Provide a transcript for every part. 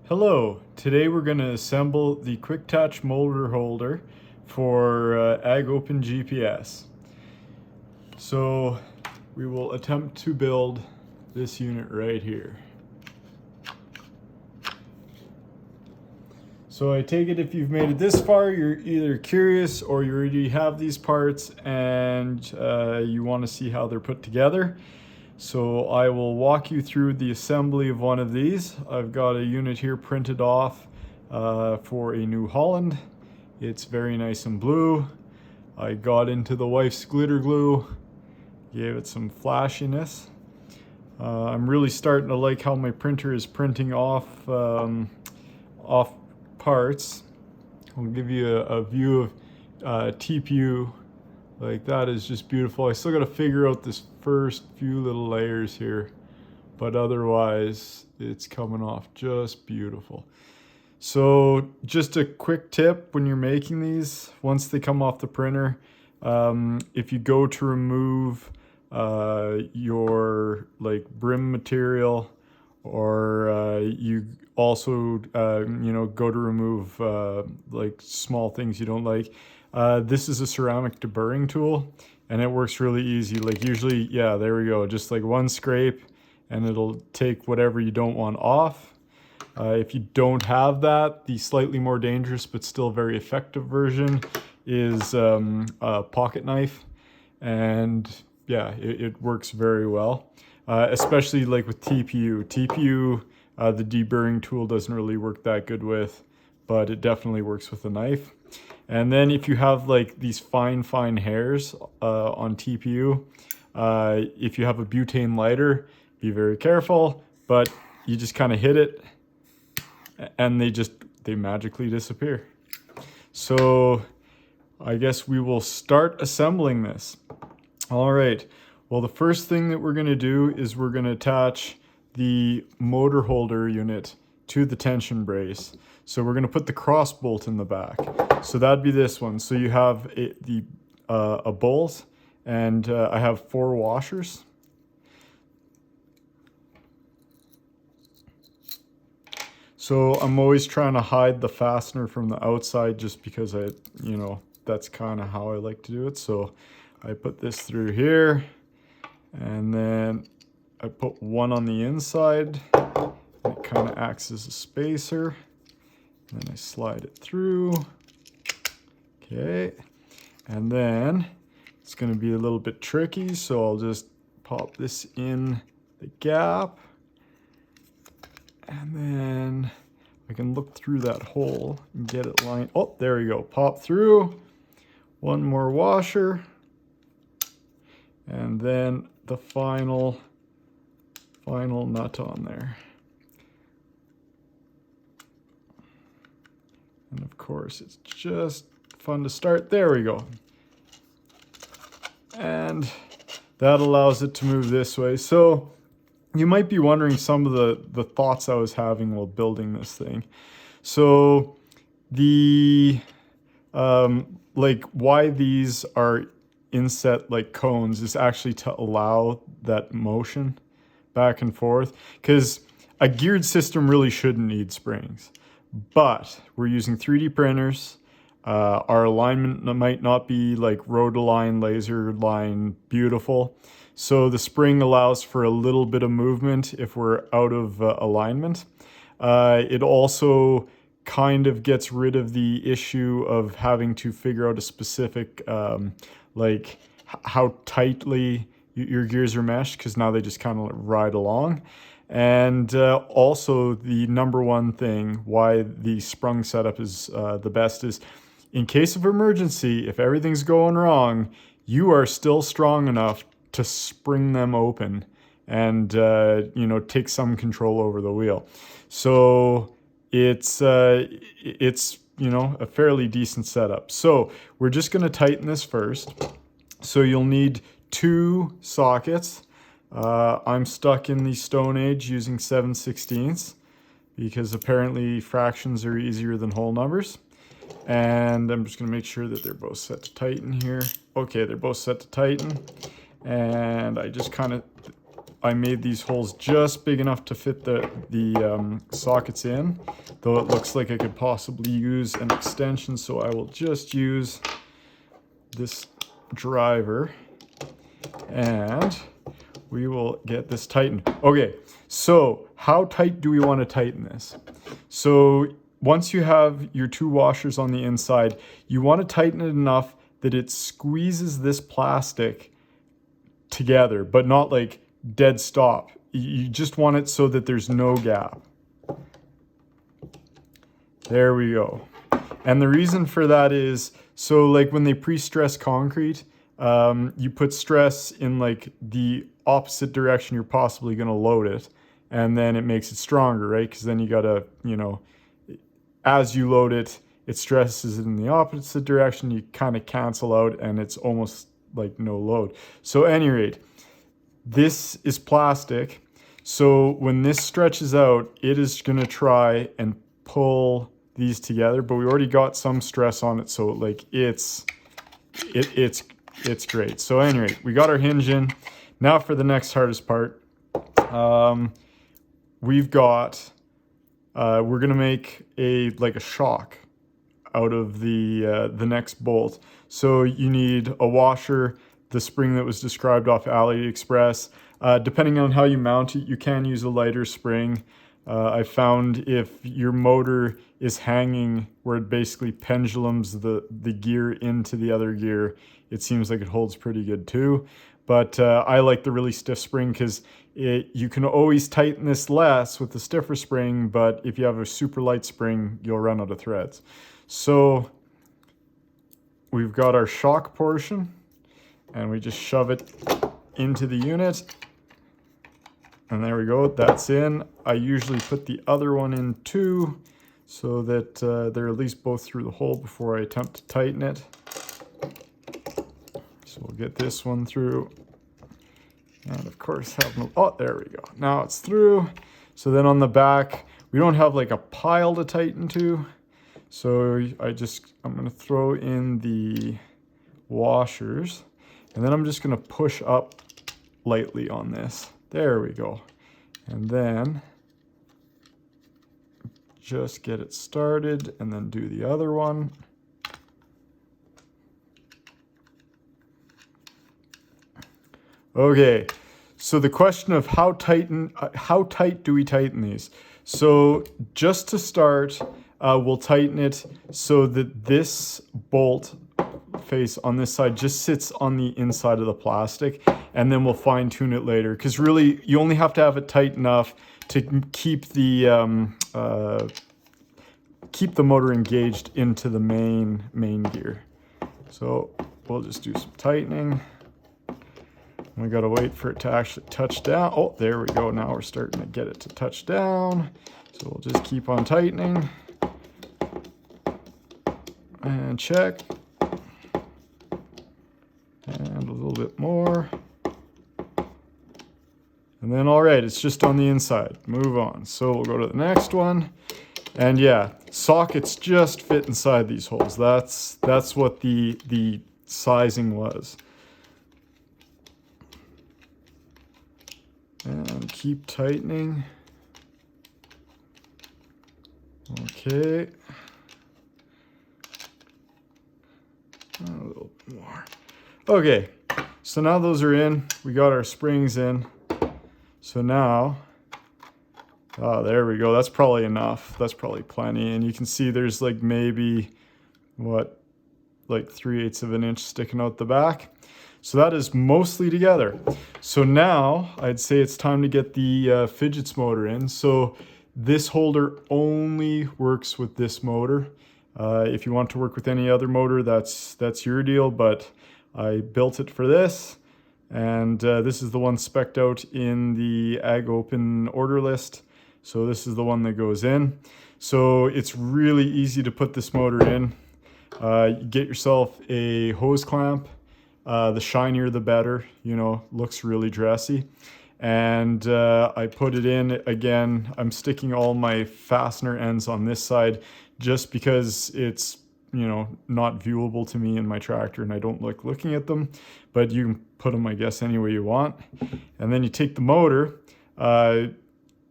Hello, today we're going to assemble the quick Tach motor holder for AgOpenGPS. So we will attempt to build this unit right here. So I take it if you've made it this far, you're either curious or you already have these parts and you want to see how they're put together. So I will walk you through the assembly of one of these. I've got a unit here printed off for a New Holland. It's very nice and blue. I got into the wife's glitter glue, gave it some flashiness. I'm really starting to like how my printer is printing off parts. I'll give you a view of TPU. Like, that is just beautiful. I still got to figure out this first few little layers here, but otherwise it's coming off just beautiful. So just a quick tip when you're making these, once they come off the printer, if you go to remove your brim material, or you also go to remove small things you don't like, this is a ceramic deburring tool, and it works really easy. Usually, yeah, there we go, just like one scrape and it'll take whatever you don't want off. If you don't have that, the slightly more dangerous but still very effective version is a pocket knife, and yeah, it works very well, especially with TPU. The deburring tool doesn't really work that good with, but it definitely works with a knife. And then if you have these fine hairs on TPU, if you have a butane lighter, be very careful, but you just kind of hit it and they magically disappear. So I guess we will start assembling this. All right, well, the first thing that we're going to do is we're going to attach the motor holder unit to the tension brace. So we're going to put the cross bolt in the back. So that'd be this one. So you have a bolt, and I have 4 washers. So I'm always trying to hide the fastener from the outside, just because that's kind of how I like to do it. So I put this through here, and then I put one on the inside. It kind of acts as a spacer. And then I slide it through. Okay. And then it's going to be a little bit tricky, so I'll just pop this in the gap. And then I can look through that hole and get it lined. Oh, there we go. Pop through. One more washer. And then the final nut on there. And of course, it's just fun to start. There we go. And that allows it to move this way. So you might be wondering some of the thoughts I was having while building this thing. So the why these are inset like cones is actually to allow that motion back and forth, because a geared system really shouldn't need springs. But we're using 3D printers. Our alignment might not be road line, laser line beautiful. So the spring allows for a little bit of movement if we're out of alignment. It also kind of gets rid of the issue of having to figure out a specific, how tightly your gears are meshed, because now they just kind of ride along. And also the number one thing why the sprung setup is the best is, in case of emergency, if everything's going wrong, you are still strong enough to spring them open and take some control over the wheel. So it's a fairly decent setup. So we're just going to tighten this first. So you'll need 2 sockets. I'm stuck in the Stone Age using 7/16 because apparently fractions are easier than whole numbers. And I'm just going to make sure that they're both set to tighten here. Okay, they're both set to tighten. And I just kind of I made these holes just big enough to fit the sockets in, though it looks like I could possibly use an extension, so I will just use this driver and we will get this tightened. Okay, so how tight do we want to tighten this? So once you have your two washers on the inside, you want to tighten it enough that it squeezes this plastic together, but not like dead stop. You just want it so that there's no gap. There we go. And the reason for that is, so like when they pre-stress concrete, you put stress in like the opposite direction you're possibly going to load it, and then it makes it stronger, right? Because then you gotta, you know, as you load it, it stresses it in the opposite direction, you kind of cancel out, and it's almost like no load. So at any rate, this is plastic, so when this stretches out, it is going to try and pull these together, but we already got some stress on it, so like it's great. So at any rate, we got our hinge in. Now for the next hardest part. We've got we're gonna make a shock out of the next bolt. So you need a washer, the spring that was described off AliExpress. Depending on how you mount it, you can use a lighter spring. I found if your motor is hanging where it basically pendulums the gear into the other gear, it seems like it holds pretty good too. But I like the really stiff spring because you can always tighten this less with the stiffer spring, but if you have a super light spring, you'll run out of threads. So we've got our shock portion, and we just shove it into the unit. And there we go, that's in. I usually put the other one in too, so that they're at least both through the hole before I attempt to tighten it. So we'll get this one through. And of course have no, oh, there we go. Now it's through. So then on the back, we don't have like a pile to tighten to. So I'm gonna throw in the washers, and then I'm just gonna push up lightly on this. There we go. And then just get it started and then do the other one. Okay, so the question of how tight do we tighten these? So just to start, we'll tighten it so that this bolt face on this side just sits on the inside of the plastic, and then we'll fine tune it later, because really you only have to have it tight enough to keep the motor engaged into the main gear. So we'll just do some tightening. We gotta wait for it to actually touch down. Oh, there we go. Now we're starting to get it to touch down. So we'll just keep on tightening. And check. And a little bit more. And then, all right, it's just on the inside. Move on. So we'll go to the next one. And yeah, sockets just fit inside these holes. That's what the sizing was. And keep tightening. Okay. A little bit more. Okay, so now those are in. We got our springs in. So now, oh, there we go. That's probably enough. That's probably plenty. And you can see there's like maybe, what, like 3/8 of an inch sticking out the back. So that is mostly together. So now I'd say it's time to get the fidgets motor in. So this holder only works with this motor. If you want to work with any other motor, that's your deal, but I built it for this. And this is the one spec'd out in the AgOpen order list. So this is the one that goes in. So it's really easy to put this motor in. You get yourself a hose clamp. The shinier the better, you know, looks really dressy. And I put it in. Again, I'm sticking all my fastener ends on this side just because it's you know, not viewable to me in my tractor, and I don't like looking at them, but you can put them, I guess, any way you want. And then you take the motor,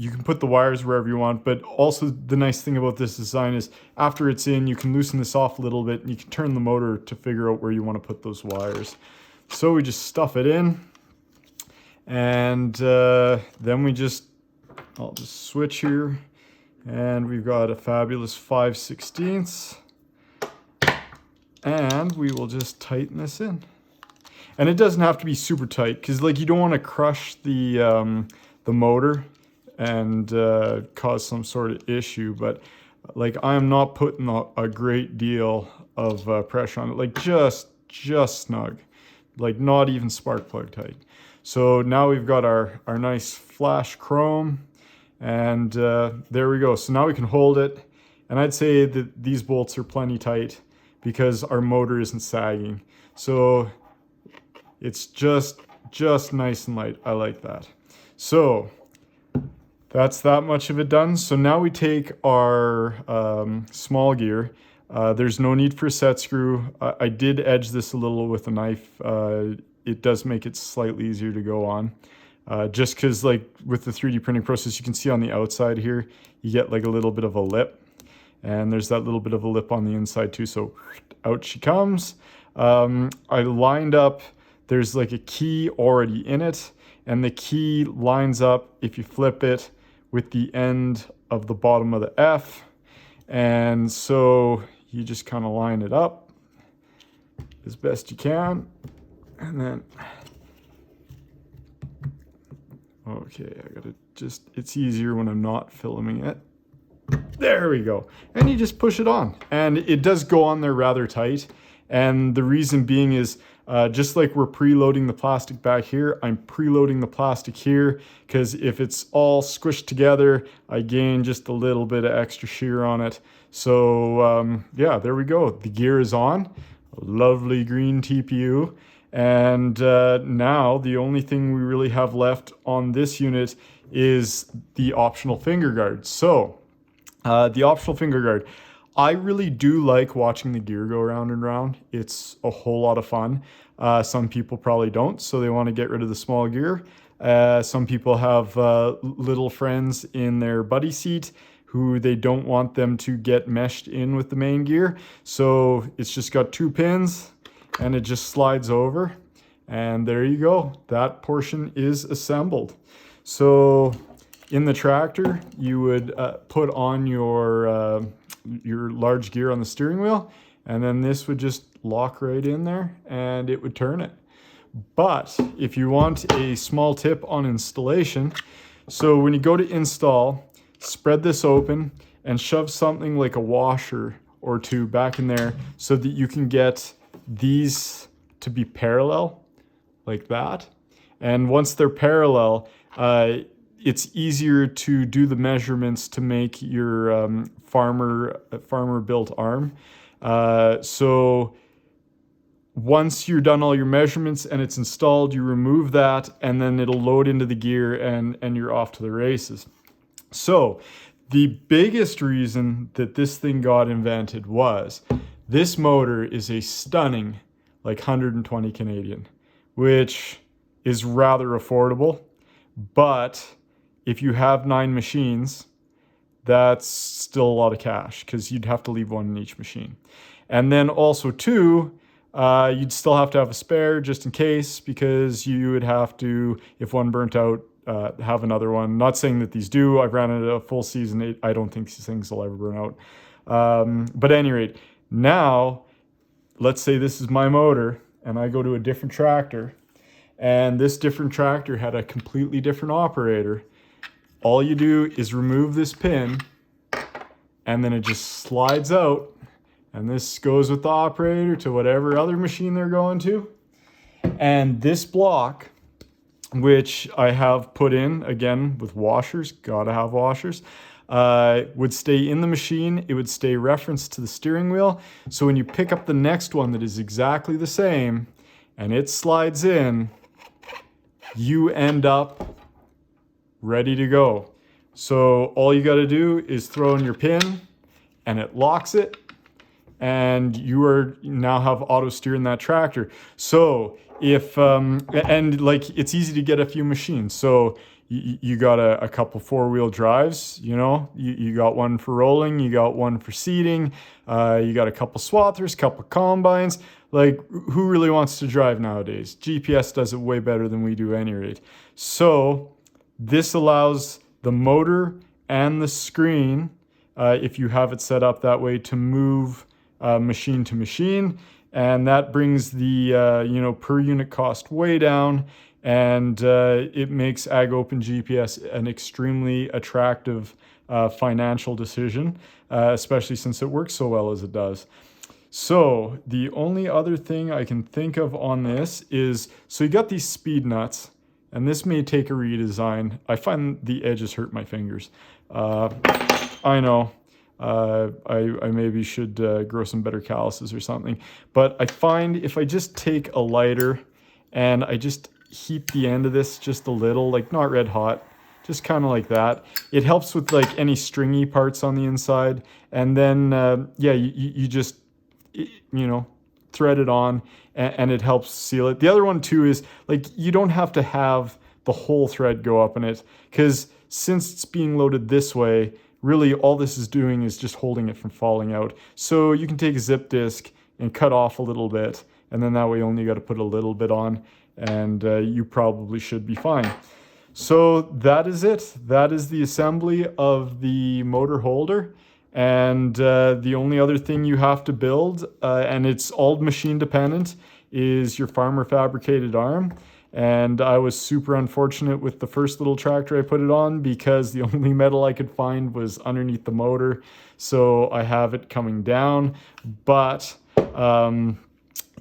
you can put the wires wherever you want, but also the nice thing about this design is after it's in, you can loosen this off a little bit and you can turn the motor to figure out where you want to put those wires. So we just stuff it in, and then I'll just switch here, and we've got a fabulous 5/16, and we will just tighten this in. And it doesn't have to be super tight, because like you don't want to crush the motor and cause some sort of issue, but like I'm not putting a great deal of pressure on it, like just snug, like not even spark plug tight. So now we've got our nice flash chrome, and there we go. So now we can hold it, and I'd say that these bolts are plenty tight because our motor isn't sagging. So it's just nice and light. I like that. So that's that much of it done. So now we take our small gear. There's no need for a set screw. I did edge this a little with a knife. It does make it slightly easier to go on. Just because like with the 3D printing process, you can see on the outside here, you get like a little bit of a lip. And there's that little bit of a lip on the inside too. So out she comes. I lined up, there's like a key already in it. And the key lines up, if you flip it, with the end of the bottom of the F. And so you just kind of line it up as best you can. And then, okay, I gotta just, it's easier when I'm not filming it. There we go. And you just push it on. And it does go on there rather tight. And the reason being is, just like we're preloading the plastic back here, I'm preloading the plastic here, because if it's all squished together, I gain just a little bit of extra shear on it. So yeah, there we go. The gear is on. A lovely green TPU. And now the only thing we really have left on this unit is the optional finger guard. So the optional finger guard. I really do like watching the gear go round and round. It's a whole lot of fun. Some people probably don't, so they want to get rid of the small gear. Some people have little friends in their buddy seat who they don't want them to get meshed in with the main gear. So it's just got 2 pins and it just slides over. And there you go. That portion is assembled. So in the tractor, you would put on your large gear on the steering wheel, and then this would just lock right in there and it would turn it. But if you want a small tip on installation, so when you go to install, spread this open and shove something like a washer or 2 back in there so that you can get these to be parallel like that. And once they're parallel, it's easier to do the measurements to make your farmer built arm. So once you're done all your measurements and it's installed, you remove that and then it'll load into the gear and you're off to the races. So the biggest reason that this thing got invented was this motor is a stunning like 120 Canadian, which is rather affordable. But if you have 9 machines, that's still a lot of cash because you'd have to leave 1 in each machine. And then also 2, you'd still have to have a spare just in case, because you would have to, if one burnt out, have another one. Not saying that these do. I've ran it a full season. I don't think these things will ever burn out. But at any rate, now, let's say this is my motor and I go to a different tractor, and this different tractor had a completely different operator. All you do is remove this pin and then it just slides out, and this goes with the operator to whatever other machine they're going to. And this block, which I have put in again with washers, gotta have washers, would stay in the machine. It would stay referenced to the steering wheel. So when you pick up the next one that is exactly the same and it slides in, you end up ready to go. So all you got to do is throw in your pin and it locks it. and you are now have auto steer in that tractor. So if and like it's easy to get a few machines. So you got a couple 4-wheel drives, you know, you got one for rolling, you got one for seeding, you got a couple swathers, couple combines. Like, who really wants to drive nowadays? GPS does it way better than we do at any rate. So this allows the motor and the screen, if you have it set up that way, to move machine to machine, and that brings the per unit cost way down, and it makes AgOpenGPS an extremely attractive financial decision, especially since it works so well as it does. So the only other thing I can think of on this is, so you got these speed nuts, and this may take a redesign. I find the edges hurt my fingers. I know. I maybe should grow some better calluses or something. But I find if I just take a lighter and I just heat the end of this just a little, like not red hot, just kind of like that, it helps with like any stringy parts on the inside. And then, yeah, you just, you know, thread it on, and it helps seal it. The other one too is, like, you don't have to have the whole thread go up in it, because since it's being loaded this way, really all this is doing is just holding it from falling out. So you can take a zip disc and cut off a little bit, and then that way you only got to put a little bit on, and you probably should be fine. So that is it. That is the assembly of the motor holder. And the only other thing you have to build, and it's all machine dependent, is your farmer fabricated arm. And I was super unfortunate with the first little tractor I put it on, because the only metal I could find was underneath the motor. So I have it coming down. But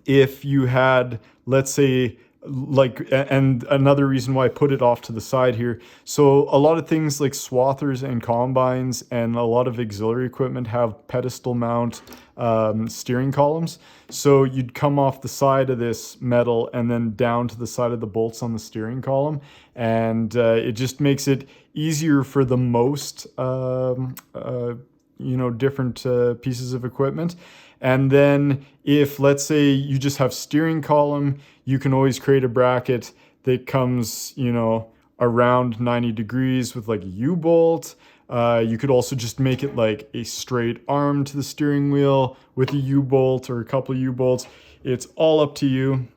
if you had, let's say, like, and another reason why I put it off to the side here, so a lot of things like swathers and combines and a lot of auxiliary equipment have pedestal mount steering columns. So you'd come off the side of this metal and then down to the side of the bolts on the steering column, and it just makes it easier for the most different pieces of equipment. And then if, let's say, you just have steering column, you can always create a bracket that comes, you know, around 90 degrees with like a U-bolt. You could also just make it like a straight arm to the steering wheel with a U-bolt or a couple of U-bolts. It's all up to you.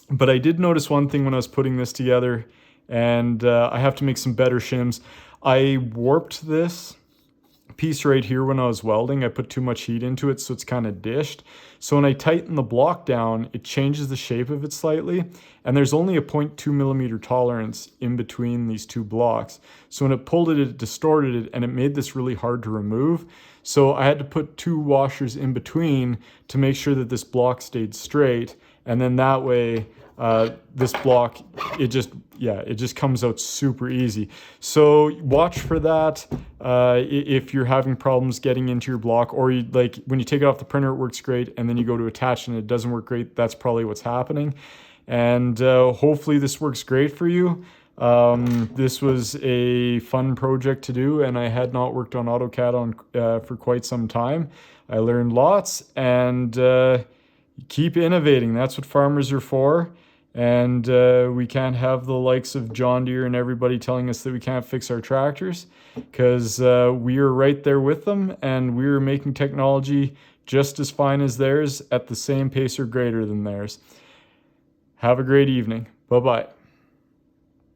But I did notice one thing when I was putting this together, and I have to make some better shims. I warped this piece right here when I was welding. I put too much heat into it, so it's kind of dished. So when I tighten the block down, it changes the shape of it slightly, and there's only a 0.2 millimeter tolerance in between these two blocks. So when it pulled it, it distorted it, and it made this really hard to remove. So I had to put 2 washers in between to make sure that this block stayed straight, and then that way this block, it just comes out super easy. So watch for that if you're having problems getting into your block, or like when you take it off the printer it works great, and then you go to attach and it doesn't work great. That's probably what's happening. And hopefully this works great for you. This was a fun project to do, and I had not worked on AutoCAD for quite some time. I learned lots, and keep innovating. That's what farmers are for. And we can't have the likes of John Deere and everybody telling us that we can't fix our tractors, because we are right there with them, and we're making technology just as fine as theirs at the same pace or greater than theirs. Have a great evening. Bye-bye.